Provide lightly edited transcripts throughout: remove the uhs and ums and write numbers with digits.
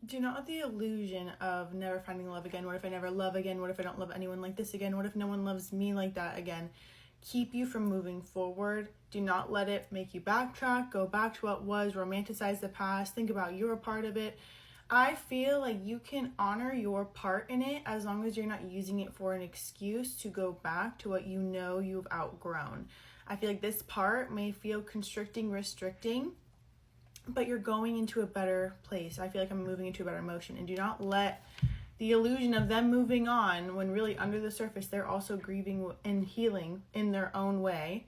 Do not let the illusion of never finding love again. What if I never love again? What if I don't love anyone like this again? What if no one loves me like that again? Keep you from moving forward. Do not let it make you backtrack, go back to what was, romanticize the past, think about your part of it. I feel like you can honor your part in it as long as you're not using it for an excuse to go back to what you know you've outgrown. I feel like this part may feel constricting, restricting, but you're going into a better place. I feel like I'm moving into a better emotion. And do not let the illusion of them moving on, when really under the surface they're also grieving and healing in their own way,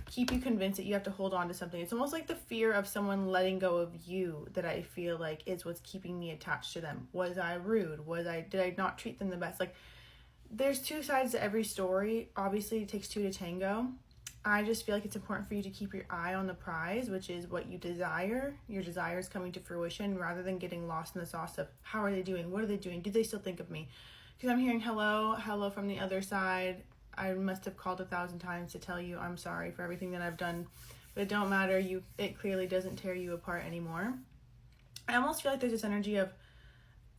keep you convinced that you have to hold on to something. It's almost like the fear of someone letting go of you that I feel like is what's keeping me attached to them. Was I rude? Did I not treat them the best? Like, there's two sides to every story. Obviously, it takes two to tango. I just feel like it's important for you to keep your eye on the prize, which is what you desire. Your desires coming to fruition, rather than getting lost in the sauce of how are they doing? What are they doing? Do they still think of me? Because I'm hearing hello from the other side. I must have called 1,000 times to tell you I'm sorry for everything that I've done, but it don't matter. It clearly doesn't tear you apart anymore. I almost feel like there's this energy of,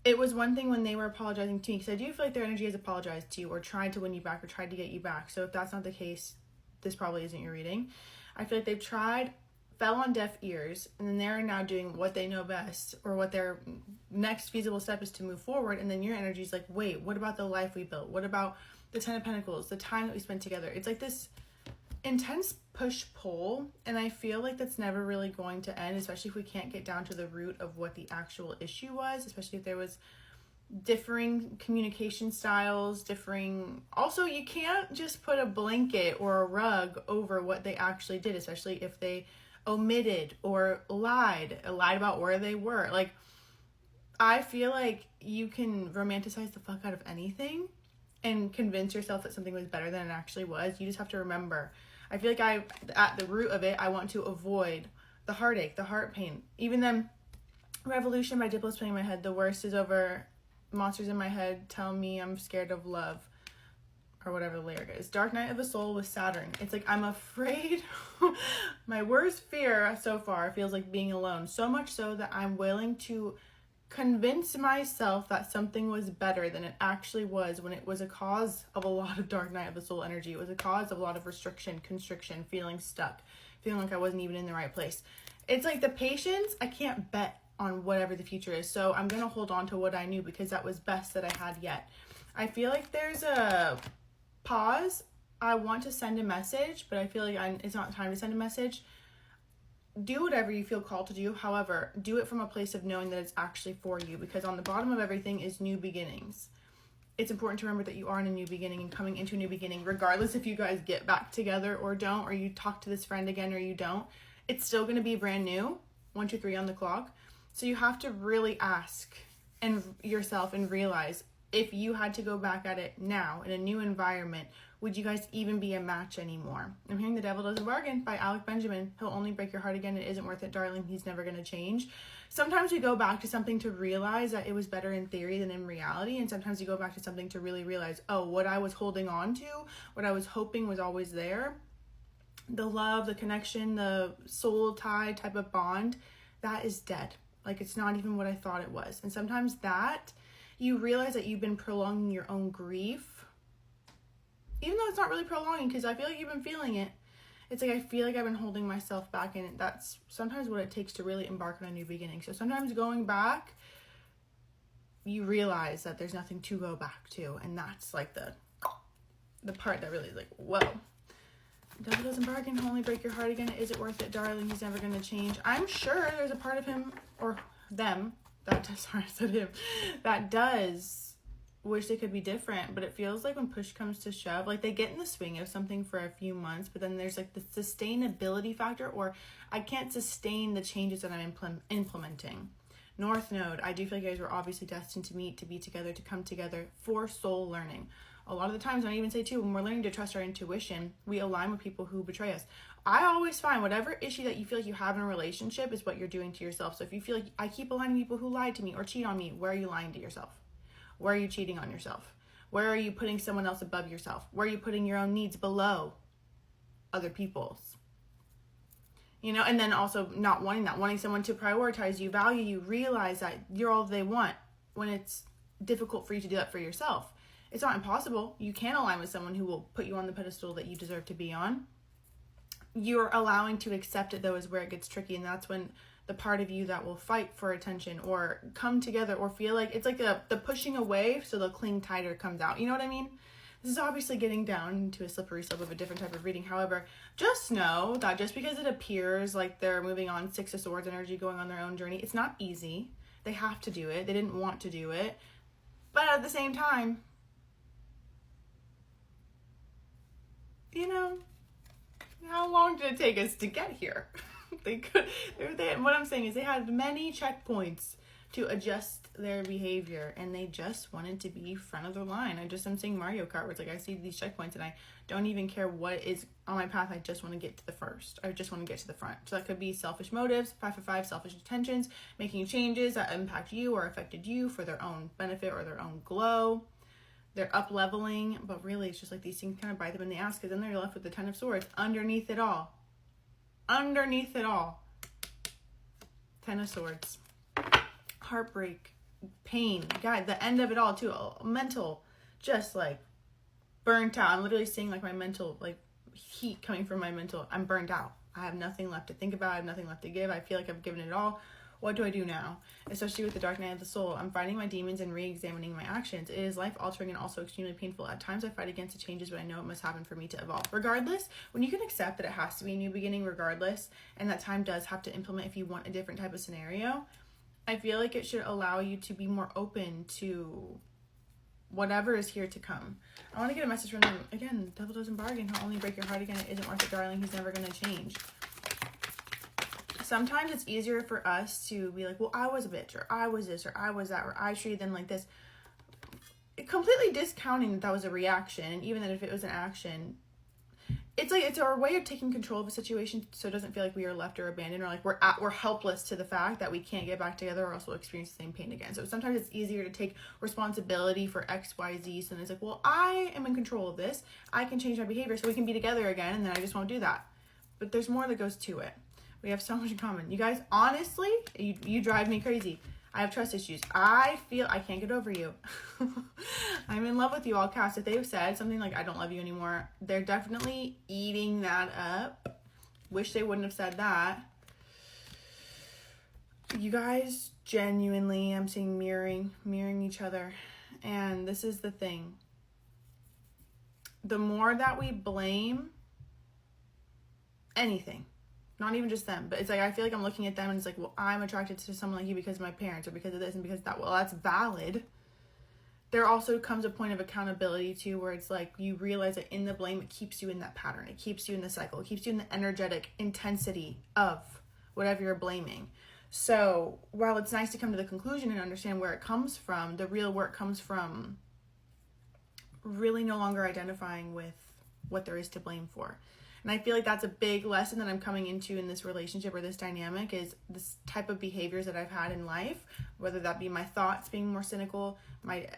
it was one thing when they were apologizing to me, because I do feel like their energy has apologized to you or tried to win you back or tried to get you back. So if that's not the case, this probably isn't your reading. I feel like they've tried, fell on deaf ears, and then they're now doing what they know best, or what their next feasible step is to move forward. And then your energy is like, wait, what about the life we built? What about the 10 of Pentacles, the time that we spent together? It's like this intense push-pull, and I feel like that's never really going to end, especially if we can't get down to the root of what the actual issue was, especially if there was differing communication styles, also, you can't just put a blanket or a rug over what they actually did, especially if they omitted or lied about where they were. Like, I feel like you can romanticize the fuck out of anything and convince yourself that something was better than it actually was. You just have to remember, I feel like at the root of it, I want to avoid the heartache, the heart pain. Even then, Revolution by Diplo's playing in my head. The worst is over. Monsters in my head tell me I'm scared of love, or whatever the lyric is. Dark Night of the Soul with Saturn. It's like, I'm afraid. My worst fear so far feels like being alone. So much so that I'm willing to convince myself that something was better than it actually was, when it was a cause of a lot of Dark Night of the Soul energy. It was a cause of a lot of restriction, constriction, feeling stuck, feeling like I wasn't even in the right place. It's like the patience, I can't bet on whatever the future is. So I'm going to hold on to what I knew, because that was best that I had yet. I feel like there's a pause. I want to send a message, but I feel like it's not time to send a message. Do whatever you feel called to do. However, do it from a place of knowing that it's actually for you, because on the bottom of everything is new beginnings. It's important to remember that you are in a new beginning and coming into a new beginning, regardless if you guys get back together or don't, or you talk to this friend again or you don't. It's still going to be brand new. 1, 2, 3 on the clock. So you have to really ask yourself and realize, if you had to go back at it now in a new environment, would you guys even be a match anymore? I'm hearing The Devil Doesn't Bargain by Alec Benjamin. He'll only break your heart again. It isn't worth it, darling. He's never going to change. Sometimes we go back to something to realize that it was better in theory than in reality. And sometimes you go back to something to really realize, oh, what I was holding on to, what I was hoping was always there, the love, the connection, the soul tie type of bond, that is dead. Like, it's not even what I thought it was. And sometimes that, you realize that you've been prolonging your own grief, even though it's not really prolonging, because I feel like you've been feeling it. It's like, I feel like I've been holding myself back, and that's sometimes what it takes to really embark on a new beginning. So sometimes going back, you realize that there's nothing to go back to, and that's like the part that really is like, whoa. Devil Doesn't Bargain, he'll only break your heart again. Is it worth it, darling? He's never going to change. I'm sure there's a part of him, or them, that does wish they could be different, but it feels like when push comes to shove, like they get in the swing of something for a few months, but then there's like the sustainability factor, or I can't sustain the changes that I'm implementing. North Node, I do feel like you guys were obviously destined to meet, to be together, to come together for soul learning. A lot of the times, I even say too, when we're learning to trust our intuition, we align with people who betray us. I always find whatever issue that you feel like you have in a relationship is what you're doing to yourself. So if you feel like I keep aligning people who lied to me or cheat on me, where are you lying to yourself? Where are you cheating on yourself? Where are you putting someone else above yourself? Where are you putting your own needs below other people's? you know, and then also not wanting that, wanting someone to prioritize you, value you, realize that you're all they want, when it's difficult for you to do that for yourself. It's not impossible. You can align with someone who will put you on the pedestal that you deserve to be on. You're allowing to accept it, though, is where it gets tricky. And that's when the part of you that will fight for attention or come together or feel like it's like the pushing away so they'll cling tighter comes out. You know what I mean? This is obviously getting down into a slippery slope of a different type of reading. However, just know that just because it appears like they're moving on, Six of Swords energy, going on their own journey, it's not easy. They have to do it. They didn't want to do it. But at the same time, you know, how long did it take us to get here? What I'm saying is they had many checkpoints to adjust their behavior, and they just wanted to be front of the line. I'm seeing Mario Kart, where it's like I see these checkpoints and I don't even care what is on my path. I just want to get to the first. I just want to get to the front. So that could be selfish motives, 5 for 5, selfish intentions, making changes that impact you or affected you for their own benefit or their own glow. They're up leveling, but really it's just like these things kind of bite them in the ass, because then they're left with the 10 of Swords underneath it all. Underneath it all. 10 of Swords. Heartbreak, pain, God, the end of it all too. Mental, just like burnt out. I'm literally seeing like my mental, like heat coming from my mental. I'm burnt out. I have nothing left to think about. I have nothing left to give. I feel like I've given it all. What do I do now? Especially with the dark night of the soul. I'm fighting my demons and re-examining my actions. It is life-altering and also extremely painful. At times I fight against the changes, but I know it must happen for me to evolve. Regardless, when you can accept that it has to be a new beginning regardless, and that time does have to implement if you want a different type of scenario, I feel like it should allow you to be more open to whatever is here to come. I want to get a message from them. Again, devil doesn't bargain. He'll only break your heart again. It isn't worth it, darling. He's never going to change. Sometimes it's easier for us to be like, well, I was a bitch, or I was this, or I was that, or I treated them like this. Completely discounting that was a reaction, and even that if it was an action, it's like it's our way of taking control of a situation so it doesn't feel like we are left or abandoned, or like we're helpless to the fact that we can't get back together or else we'll experience the same pain again. So sometimes it's easier to take responsibility for X, Y, Z. So then it's like, well, I am in control of this. I can change my behavior so we can be together again, and then I just won't do that. But there's more that goes to it. We have so much in common. You guys, honestly, you drive me crazy. I have trust issues. I feel I can't get over you. I'm in love with you, all cast. If they've said something like, I don't love you anymore, they're definitely eating that up. Wish they wouldn't have said that. You guys, genuinely, I'm seeing mirroring each other. And this is the thing. The more that we blame anything, not even just them, but it's like I feel like I'm looking at them and it's like, well, I'm attracted to someone like you because of my parents or because of this and because of that. Well, that's valid. There also comes a point of accountability too, where it's like you realize that in the blame, it keeps you in that pattern. It keeps you in the cycle. It keeps you in the energetic intensity of whatever you're blaming. So while it's nice to come to the conclusion and understand where it comes from, the real work comes from really no longer identifying with what there is to blame for. And I feel like that's a big lesson that I'm coming into in this relationship or this dynamic, is this type of behaviors that I've had in life, whether that be my thoughts being more cynical, my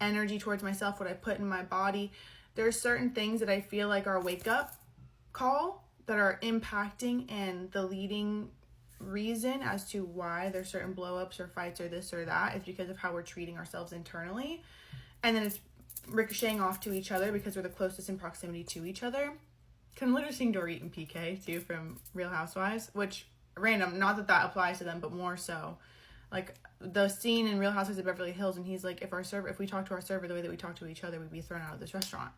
energy towards myself, what I put in my body. There are certain things that I feel like are a wake-up call that are impacting, and the leading reason as to why there's certain blow-ups or fights or this or that is because of how we're treating ourselves internally. And then it's ricocheting off to each other because we're the closest in proximity to each other. Can literally sing Dorit and PK too from Real Housewives, which random, not that that applies to them, but more so. Like the scene in Real Housewives of Beverly Hills, and he's like, if we talk to our server the way that we talk to each other, we'd be thrown out of this restaurant.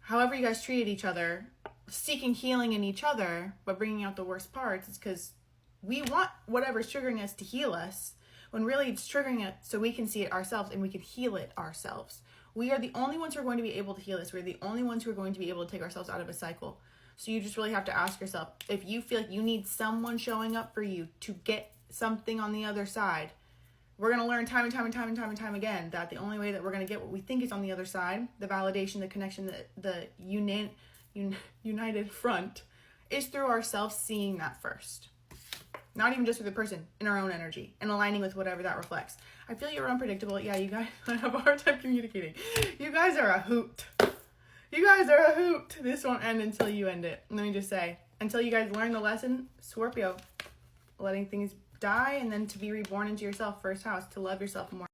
However you guys treated each other, seeking healing in each other, but bringing out the worst parts, is because we want whatever's triggering us to heal us, when really it's triggering it so we can see it ourselves and we can heal it ourselves. We are the only ones who are going to be able to heal this. We're the only ones who are going to be able to take ourselves out of a cycle. So you just really have to ask yourself, if you feel like you need someone showing up for you to get something on the other side, we're going to learn time and time again that the only way that we're going to get what we think is on the other side, the validation, the connection, the united front, is through ourselves seeing that first. Not even just for the person, in our own energy and aligning with whatever that reflects. I feel you're unpredictable. Yeah, you guys, I have a hard time communicating. You guys are a hoot. You guys are a hoot. This won't end until you end it. Let me just say, until you guys learn the lesson, Scorpio, letting things die and then to be reborn into yourself, first house, to love yourself more.